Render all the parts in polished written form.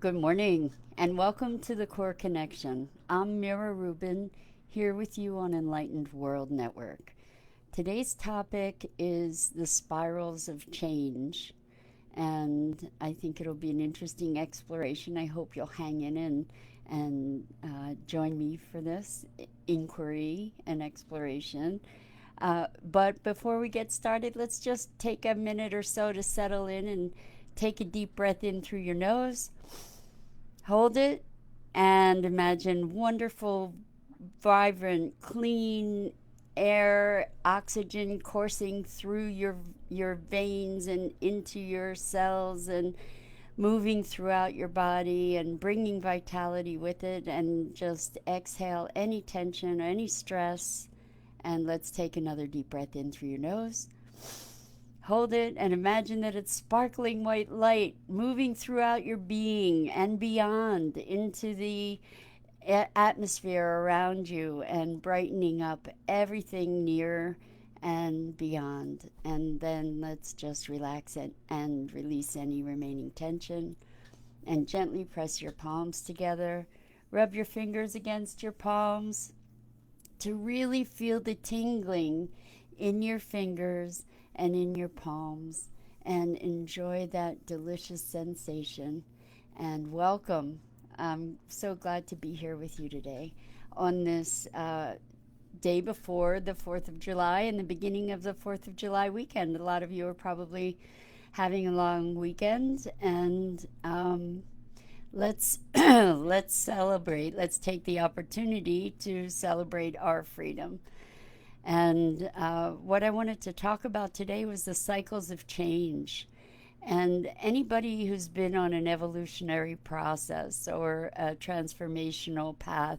Good morning and welcome to the Core Connection. I'm Mira Rubin here with you on Enlightened World Network. Today's topic is the spirals of change, and I think it'll be an interesting exploration. I hope you'll hang in and join me for this inquiry and exploration. But before we get started, let's just take a minute or so to settle in and take a deep breath in through your nose. Hold it and imagine wonderful, vibrant, clean air, oxygen coursing through your veins and into your cells and moving throughout your body and bringing vitality with it, and just exhale any tension or any stress. And let's take another deep breath in through your nose. Hold it and imagine that it's sparkling white light moving throughout your being and beyond into the atmosphere around you and brightening up everything near and beyond. And then let's just relax it and release any remaining tension and gently press your palms together. Rub your fingers against your palms to really feel the tingling in your fingers and in your palms, and enjoy that delicious sensation. And welcome. I'm so glad to be here with you today on this day before the 4th of July and the beginning of the 4th of July weekend. A lot of you are probably having a long weekend, and let's let's celebrate. Let's take the opportunity to celebrate our freedom. And what I wanted to talk about today was the cycles of change. And anybody who's been on an evolutionary process or a transformational path,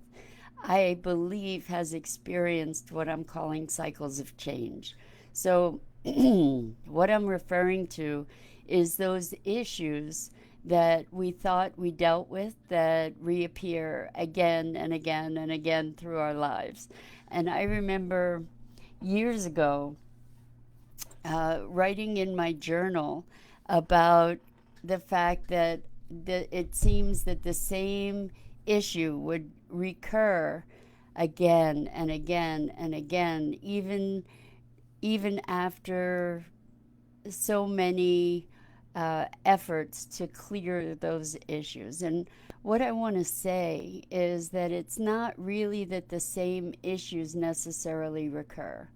I believe, has experienced what I'm calling cycles of change. So, what I'm referring to is those issues that we thought we dealt with that reappear again and again and again through our lives. And I remember years ago writing in my journal about the fact that it seems that the same issue would recur again and again and again, even after so many efforts to clear those issues. And what I want to say is that it's not really that the same issues necessarily recur.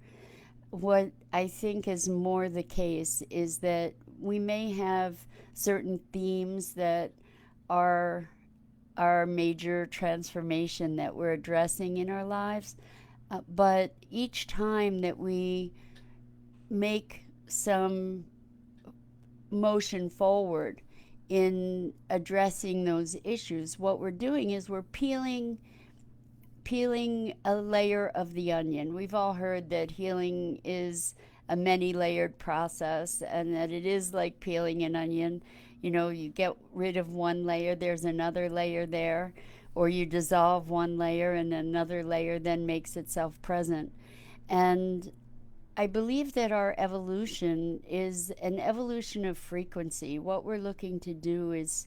What I think is more the case is that we may have certain themes that are our major transformation that we're addressing in our lives, but each time that we make some motion forward in addressing those issues, what we're doing is we're peeling a layer of the onion. We've all heard that healing is a many layered process and that it is like peeling an onion. You know, you get rid of one layer, there's another layer there, or you dissolve one layer and another layer then makes itself present. And I believe that our evolution is an evolution of frequency. What we're looking to do is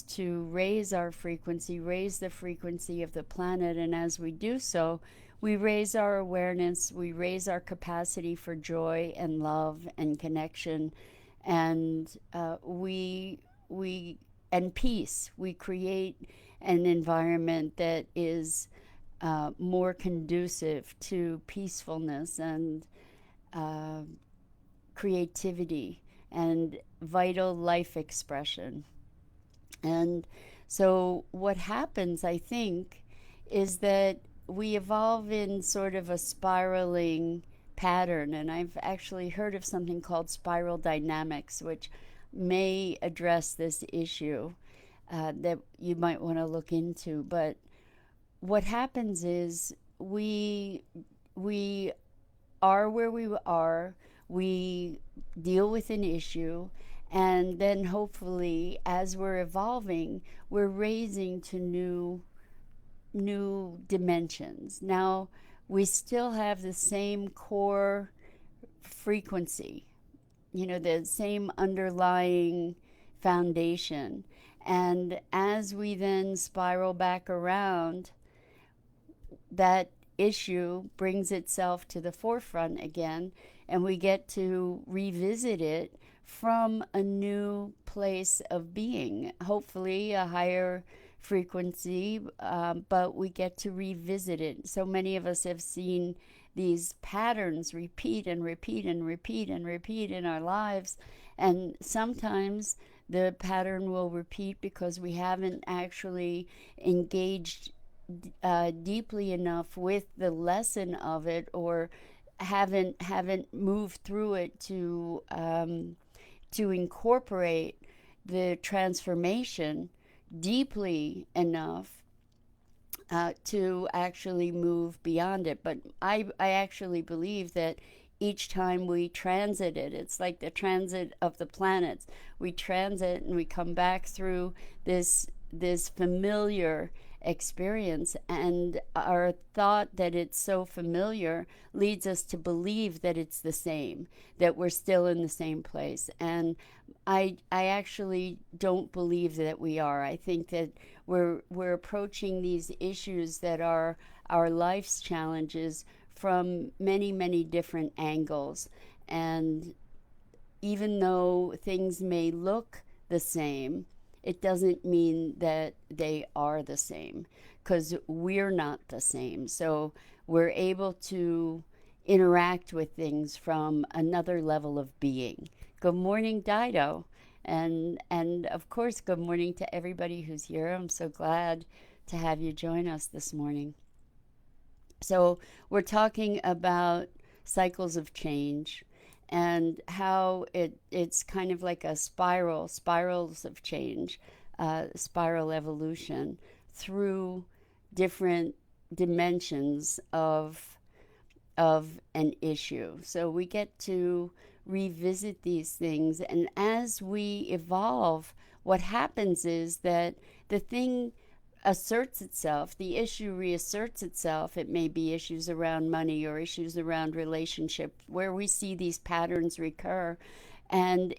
to raise our frequency, raise the frequency of the planet, and as we do so, we raise our awareness, we raise our capacity for joy and love and connection, and we and peace. We create an environment that is more conducive to peacefulness and creativity and vital life expression. And so, what happens, I think, is that we evolve in sort of a spiraling pattern. And I've actually heard of something called spiral dynamics, which may address this issue that you might want to look into. But what happens is we are where we are, we deal with an issue, and then hopefully as we're evolving, we're raising to new dimensions. Now, we still have the same core frequency, the same underlying foundation. And as we then spiral back around, that issue brings itself to the forefront again, and we get to revisit it from a new place of being, hopefully a higher frequency, but we get to revisit it. So many of us have seen these patterns repeat and repeat and repeat and repeat in our lives, and sometimes the pattern will repeat because we haven't actually engaged deeply enough with the lesson of it, or haven't moved through it to incorporate the transformation deeply enough to actually move beyond it. But I actually believe that each time we transit it, it's like the transit of the planets. We transit and we come back through this familiar experience, and our thought that it's so familiar leads us to believe that it's the same, that we're still in the same place. And I actually don't believe that we are. I think that we're approaching these issues that are our life's challenges from many different angles. And even though things may look the same, it doesn't mean that they are the same, because we're not the same. So we're able to interact with things from another level of being. Good morning, Dido. And of course, good morning to everybody who's here. I'm so glad to have you join us this morning. So we're talking about cycles of change, and how it's kind of like a spirals of change, spiral evolution through different dimensions of an issue. So we get to revisit these things, and as we evolve, what happens is that the thing asserts itself, the issue reasserts itself. It may be issues around money or issues around relationship where we see these patterns recur. And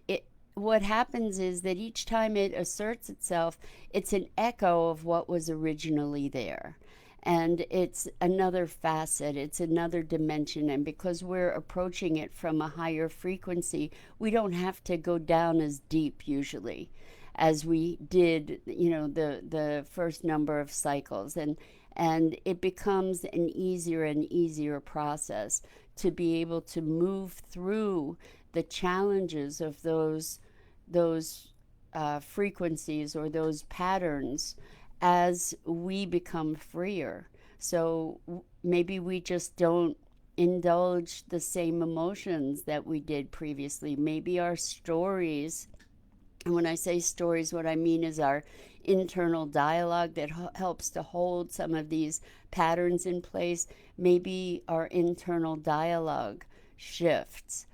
what happens is that each time it asserts itself, it's an echo of what was originally there. And it's another facet, it's another dimension. And because we're approaching it from a higher frequency, we don't have to go down as deep usually as we did, the first number of cycles. And it becomes an easier and easier process to be able to move through the challenges of those frequencies or those patterns as we become freer. So maybe we just don't indulge the same emotions that we did previously. Maybe our stories, and when I say stories, what I mean is our internal dialogue that helps to hold some of these patterns in place. Maybe our internal dialogue shifts.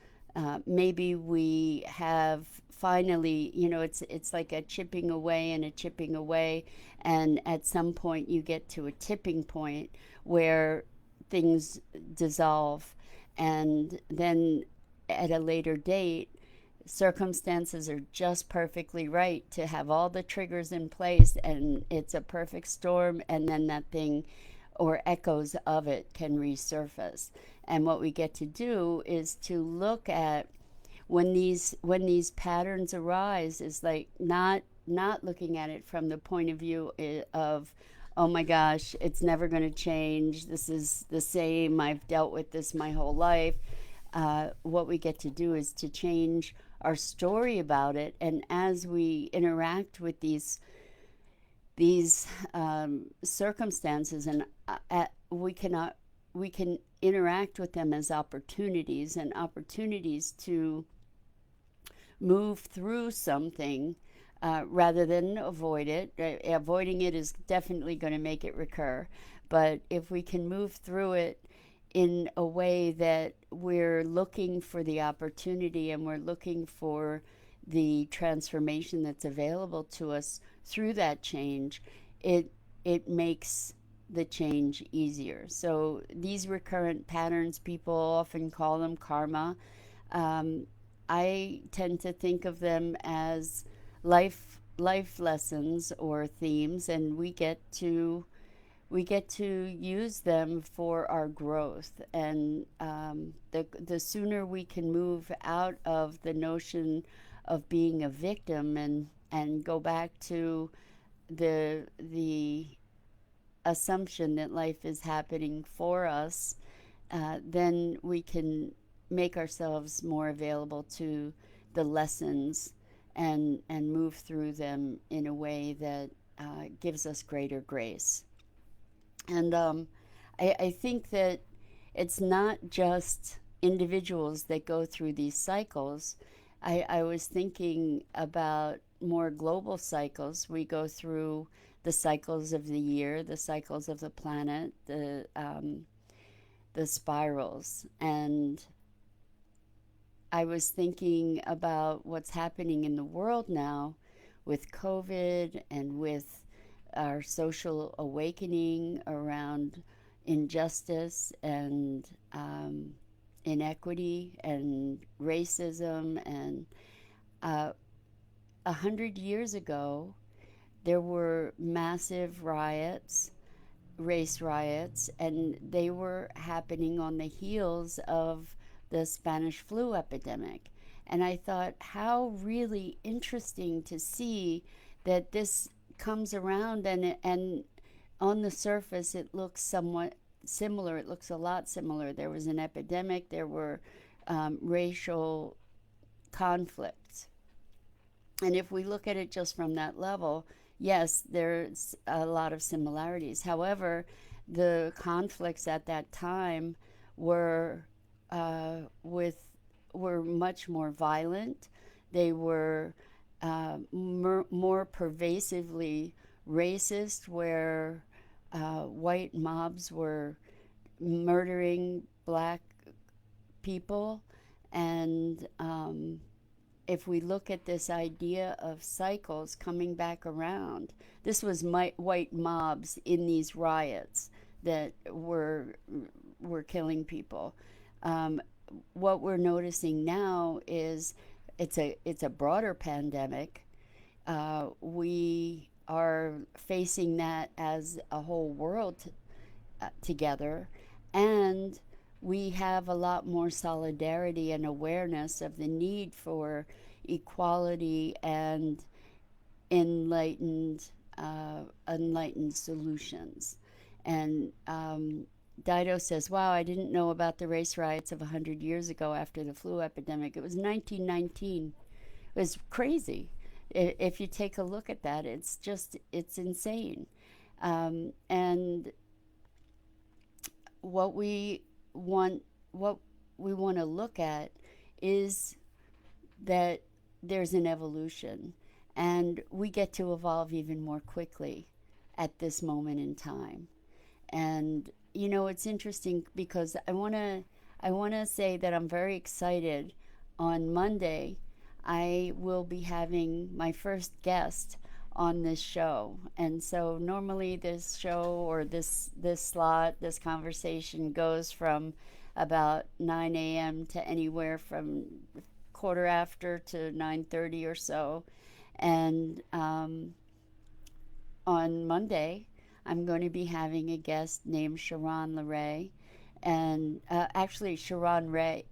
Maybe we have finally, it's like a chipping away and a chipping away, and at some point you get to a tipping point where things dissolve, and then at a later date circumstances are just perfectly right to have all the triggers in place, and it's a perfect storm, and then that thing or echoes of it can resurface. And what we get to do is to look at when these patterns arise, is like not looking at it from the point of view of, oh my gosh, it's never going to change, this is the same, I've dealt with this my whole life. What we get to do is to change our story about it, and as we interact with these circumstances, and we can interact with them as opportunities, and opportunities to move through something rather than avoid it. Avoiding it is definitely going to make it recur, but if we can move through it in a way that we're looking for the opportunity, and we're looking for the transformation that's available to us through that change, it makes the change easier. So these recurrent patterns, people often call them karma. I tend to think of them as life lessons or themes, and we get to use them for our growth. And the sooner we can move out of the notion of being a victim and go back to the assumption that life is happening for us, then we can make ourselves more available to the lessons and move through them in a way that gives us greater grace. And I think that it's not just individuals that go through these cycles. I was thinking about more global cycles. We go through the cycles of the year, the cycles of the planet, the spirals. And I was thinking about what's happening in the world now with COVID and with our social awakening around injustice and inequity and racism. And 100 years ago, there were massive riots, race riots, and they were happening on the heels of the Spanish flu epidemic. And I thought, how really interesting to see that this comes around, and on the surface it looks somewhat similar. It looks a lot similar. There was an epidemic, there were racial conflicts. And if we look at it just from that level, yes, there's a lot of similarities. However, the conflicts at that time were were much more violent. They were more pervasively racist, where white mobs were murdering black people. And if we look at this idea of cycles coming back around, this was white mobs in these riots that were killing people. What we're noticing now is it's a broader pandemic. We are facing that as a whole world together, and we have a lot more solidarity and awareness of the need for equality and enlightened solutions. And Dido says, wow, I didn't know about the race riots of 100 years ago after the flu epidemic. It was 1919. It was crazy. If you take a look at that, it's insane. And what we want to look at is that there's an evolution, and we get to evolve even more quickly at this moment in time. And it's interesting because I want to say that I'm very excited. On Monday, I will be having my first guest on this show. And so normally this show, or this slot, this conversation goes from about 9 a.m. to anywhere from quarter after to 9:30 or so. And on Monday, I'm going to be having a guest named Sharon LeRae, and actually Sharon LeRae,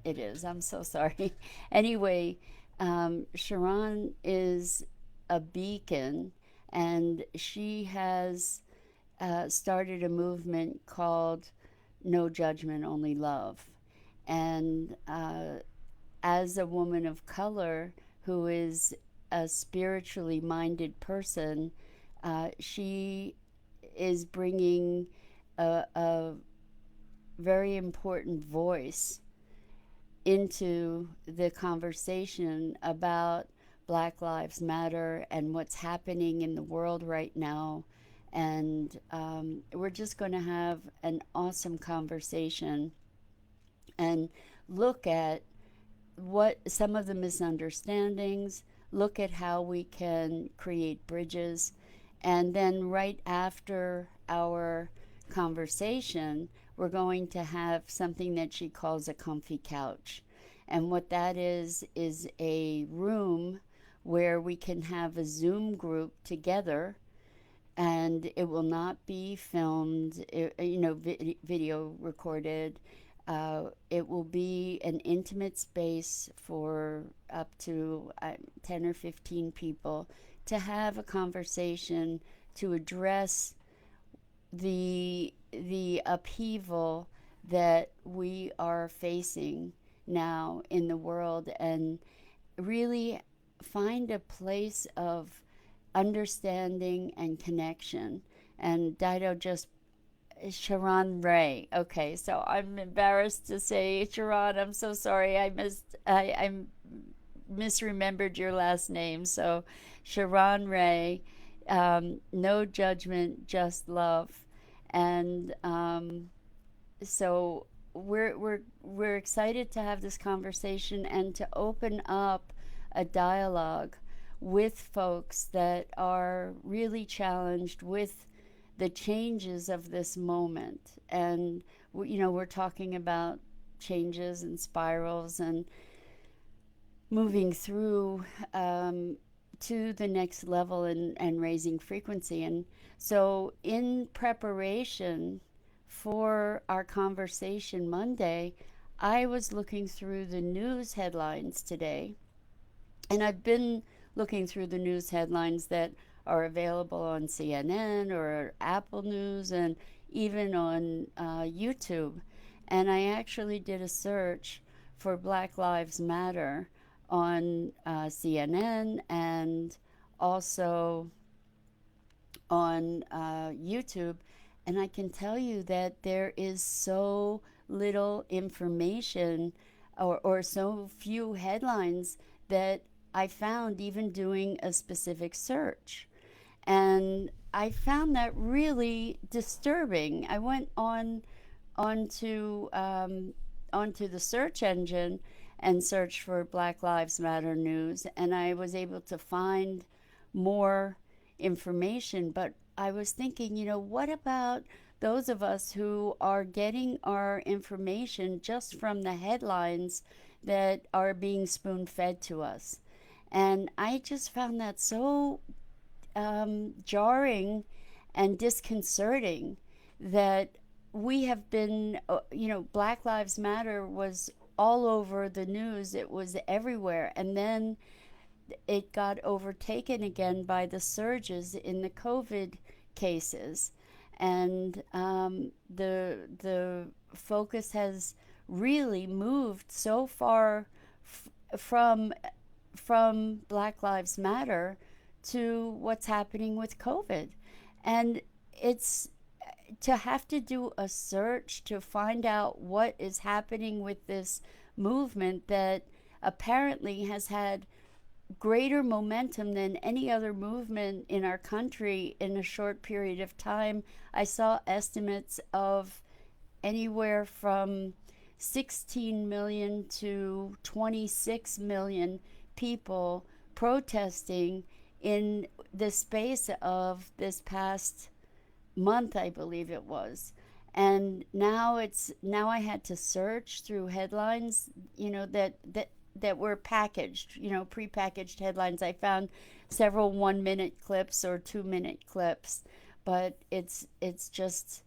it is. I'm so sorry. Anyway, Sharon is a beacon, and she has started a movement called No Judgment, Only Love. And as a woman of color who is a spiritually minded person, she is bringing a very important voice into the conversation about Black Lives Matter and what's happening in the world right now. And we're just going to have an awesome conversation and look at what some of the misunderstandings, look at how we can create bridges. And then right after our conversation, we're going to have something that she calls a comfy couch. And what that is a room where we can have a Zoom group together, and it will not be filmed, video recorded. It will be an intimate space for up to 10 or 15 people to have a conversation to address the upheaval that we are facing now in the world, and really find a place of understanding and connection. And Dido just Sharon Ray. Okay, so I'm embarrassed to say Sharon. I'm so sorry. I misremembered your last name. So Sharon Ray. No judgment, just love. And so we're excited to have this conversation and to open up a dialogue with folks that are really challenged with the changes of this moment. And we're talking about changes and spirals and moving through to the next level, and raising frequency. And so in preparation for our conversation Monday, I was looking through the news headlines today, and I've been looking through the news headlines that are available on CNN or Apple News, and even on YouTube. And I actually did a search for Black Lives Matter on CNN, and also on YouTube. And I can tell you that there is so little information, or so few headlines that I found even doing a specific search. And I found that really disturbing. I went onto the search engine and searched for Black Lives Matter news, and I was able to find more information. But I was thinking, what about those of us who are getting our information just from the headlines that are being spoon fed to us? And I just found that so jarring and disconcerting that we have been, Black Lives Matter was all over the news, it was everywhere. And then it got overtaken again by the surges in the COVID cases. And the focus has really moved so far from Black Lives Matter to what's happening with COVID. And it's to have to do a search to find out what is happening with this movement that apparently has had greater momentum than any other movement in our country in a short period of time. I saw estimates of anywhere from 16 million to 26 million people protesting in the space of this past month, I believe it was. And now I had to search through headlines, that were packaged, prepackaged headlines. I found several 1-minute clips or 2-minute clips, but it's just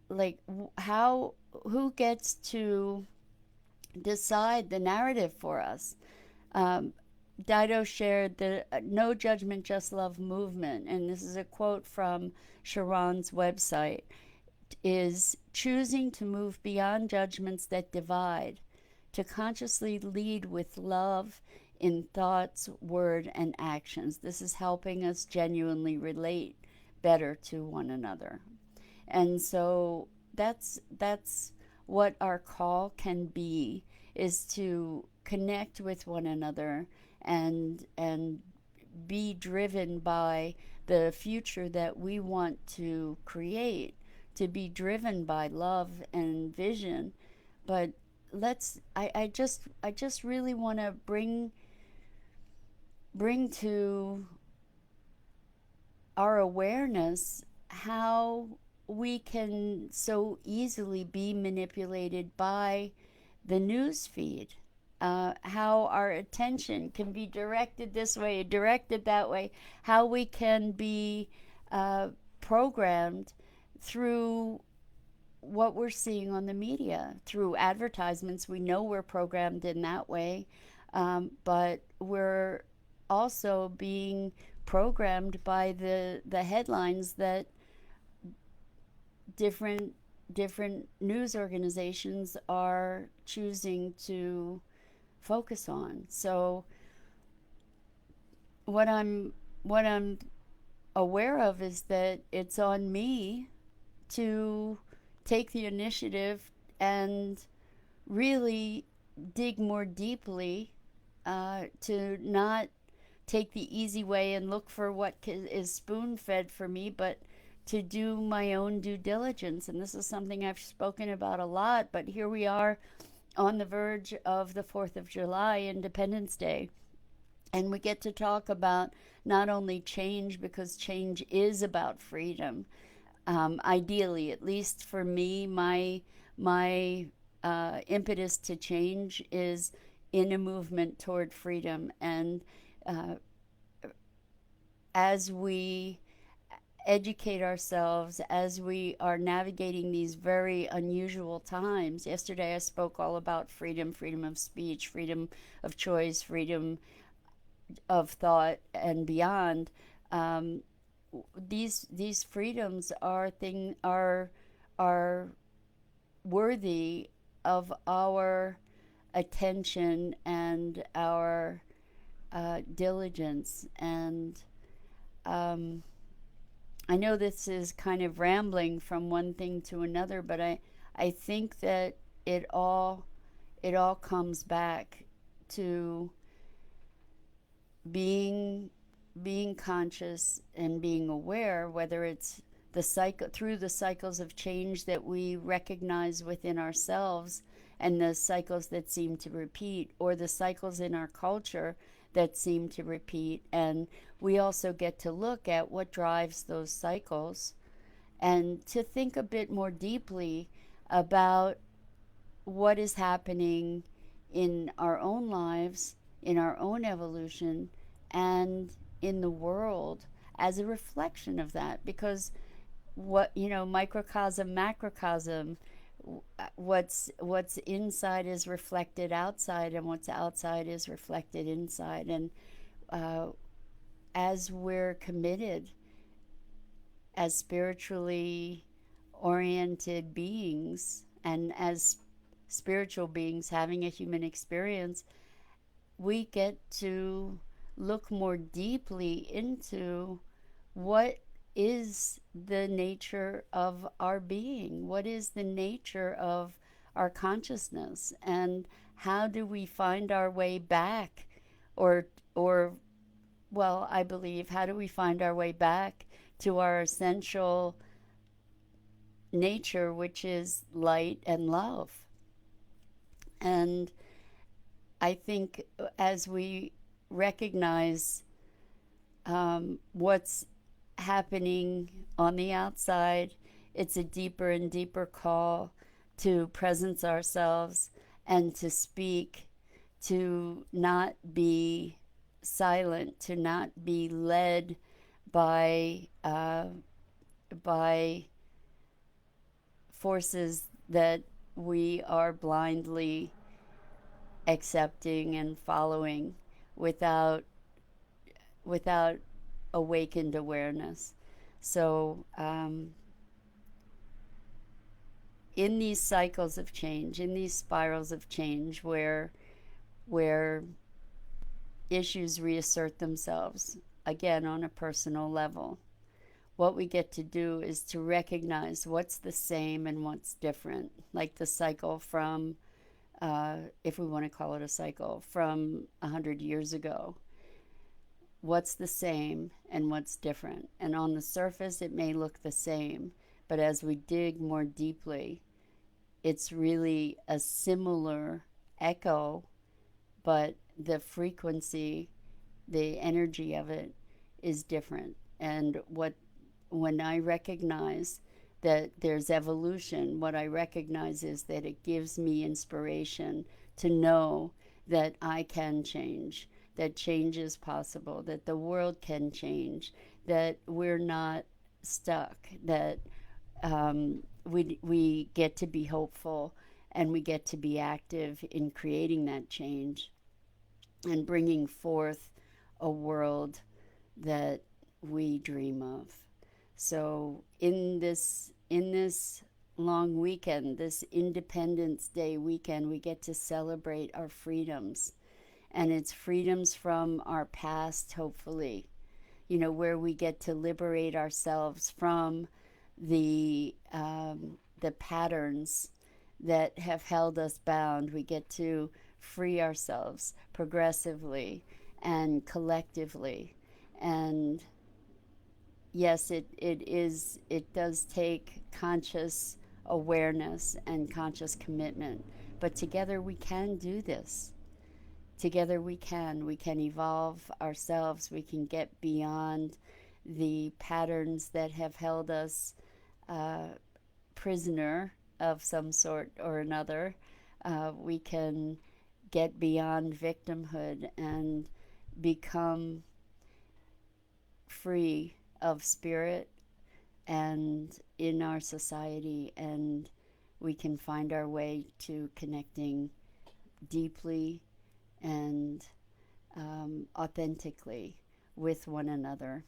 like, who gets to decide the narrative for us? Dido shared the No Judgment, Just Love movement, and this is a quote from Sharon's website, is choosing to move beyond judgments that divide, to consciously lead with love in thoughts, word, and actions. This is helping us genuinely relate better to one another. And so that's what our call can be, is to connect with one another and be driven by the future that we want to create, to be driven by love and vision. But I just really want to bring to our awareness how we can so easily be manipulated by the news feed. how our attention can be directed this way, directed that way, how we can be programmed through what we're seeing on the media, through advertisements. We know we're programmed in that way, but we're also being programmed by the headlines that different news organizations are choosing to focus on. So what I'm aware of is that it's on me to take the initiative and really dig more deeply, to not take the easy way and look for what is spoon fed for me, but to do my own due diligence. And this is something I've spoken about a lot, but here we are on the verge of the 4th of July, Independence Day. And we get to talk about not only change, because change is about freedom. Ideally, at least for me, my impetus to change is in a movement toward freedom. And uh, as we educate ourselves, as we are navigating these very unusual times. Yesterday I spoke all about freedom, freedom of speech, freedom of choice, freedom of thought, and beyond. Um, these freedoms are worthy of our attention and our diligence. And I know this is kind of rambling from one thing to another, but I think that it all comes back to being conscious and being aware, whether it's the cycle through the cycles of change that we recognize within ourselves, and the cycles that seem to repeat, or the cycles in our culture that seem to repeat. And we also get to look at what drives those cycles, and to think a bit more deeply about what is happening in our own lives, in our own evolution, and in the world as a reflection of that. Because microcosm, macrocosm, what's inside is reflected outside, and what's outside is reflected inside. And uh, as we're committed, as spiritually oriented beings, and as spiritual beings having a human experience, we get to look more deeply into what is the nature of our being, what is the nature of our consciousness, and how do we find our way back, or well, I believe, how do we find our way back to our essential nature, which is light and love. And I think as we recognize what's happening on the outside, it's a deeper and deeper call to presence ourselves and to speak, to not be silent, to not be led by by forces that we are blindly accepting and following without without awakened awareness. So in these cycles of change, in these spirals of change, where issues reassert themselves again on a personal level, what we get to do is to recognize what's the same and what's different. Like the cycle from, if we want to call it a cycle, from 100 years ago. What's the same and what's different? And on the surface, it may look the same, but as we dig more deeply, it's really a similar echo, but the frequency, the energy of it is different. And when I recognize that there's evolution, what I recognize is that it gives me inspiration to know that I can change, that change is possible, that the world can change, that we're not stuck, that we get to be hopeful and we get to be active in creating that change and bringing forth a world that we dream of. So in this long weekend, this Independence Day weekend, we get to celebrate our freedoms, and it's freedoms from our past, hopefully, where we get to liberate ourselves from the patterns that have held us bound. We get to free ourselves progressively and collectively. And yes, it does take conscious awareness and conscious commitment. But together we can do this. Together we can evolve ourselves. We can get beyond the patterns that have held us uh, prisoner of some sort or another. We can get beyond victimhood and become free of spirit and in our society, and we can find our way to connecting deeply and authentically with one another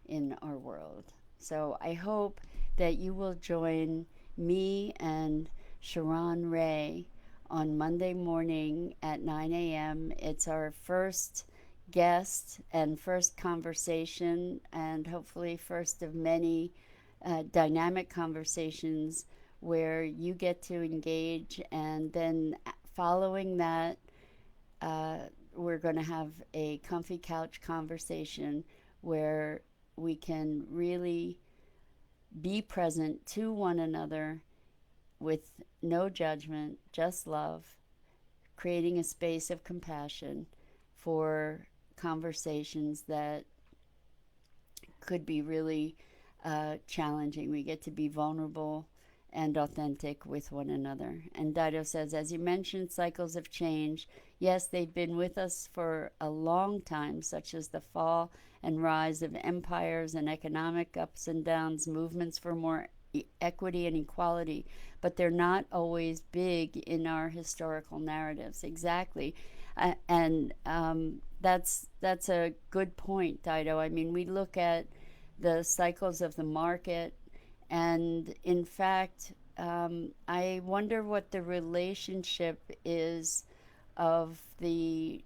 in our world. So I hope that you will join me and Sharon Ray on Monday morning at 9 a.m. It's our first guest and first conversation, and hopefully first of many dynamic conversations where you get to engage. And then following that, uh, we're going to have a comfy couch conversation where we can really be present to one another with no judgment, just love, creating a space of compassion for conversations that could be really challenging. We get to be vulnerable and authentic with one another. And Dido says, as you mentioned, cycles of change, yes, they've been with us for a long time, such as the fall and rise of empires and economic ups and downs, movements for more equity and equality, but they're not always big in our historical narratives. Exactly. And that's a good point, Dido. I mean, we look at the cycles of the market, and in fact, I wonder what the relationship is of the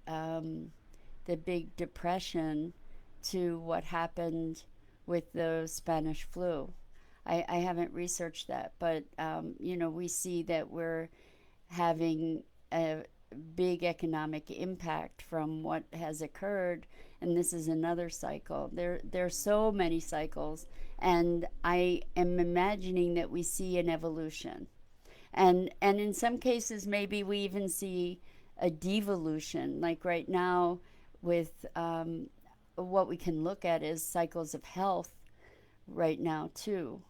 Big Depression to what happened with the Spanish flu. I haven't researched that, but we see that we're having a big economic impact from what has occurred, and this is another cycle. There are so many cycles, and I am imagining that we see an evolution, and in some cases maybe we even see a devolution. Like right now, with what we can look at is cycles of health right now too.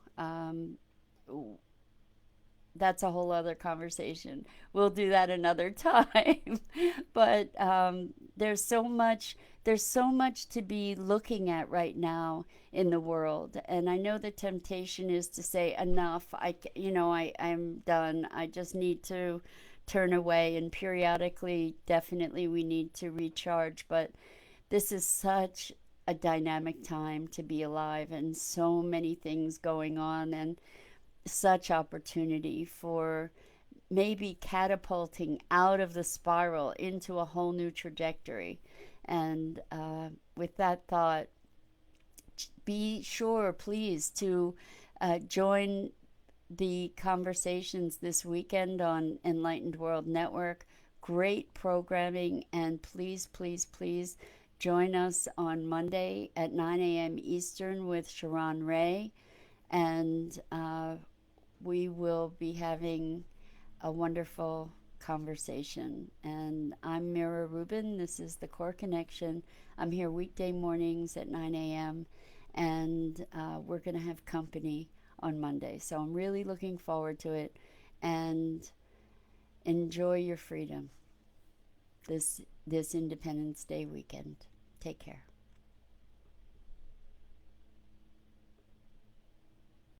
That's a whole other conversation. We'll do that another time. But there's so much to be looking at right now in the world, and I know the temptation is to say enough. I'm done. I just need to turn away, and periodically, definitely, we need to recharge. But this is such a dynamic time to be alive, and so many things going on, and such opportunity for maybe catapulting out of the spiral into a whole new trajectory. And with that thought, be sure, please, to join the conversations this weekend on Enlightened World Network. Great programming, and please, please, please join us on Monday at 9 a.m. Eastern with Sharon Ray, and we will be having a wonderful conversation. And I'm Mira Rubin. This is the Core Connection. I'm here weekday mornings at 9 a.m. and we're going to have company on Monday. So I'm really looking forward to it, and enjoy your freedom. this Independence Day weekend. Take care.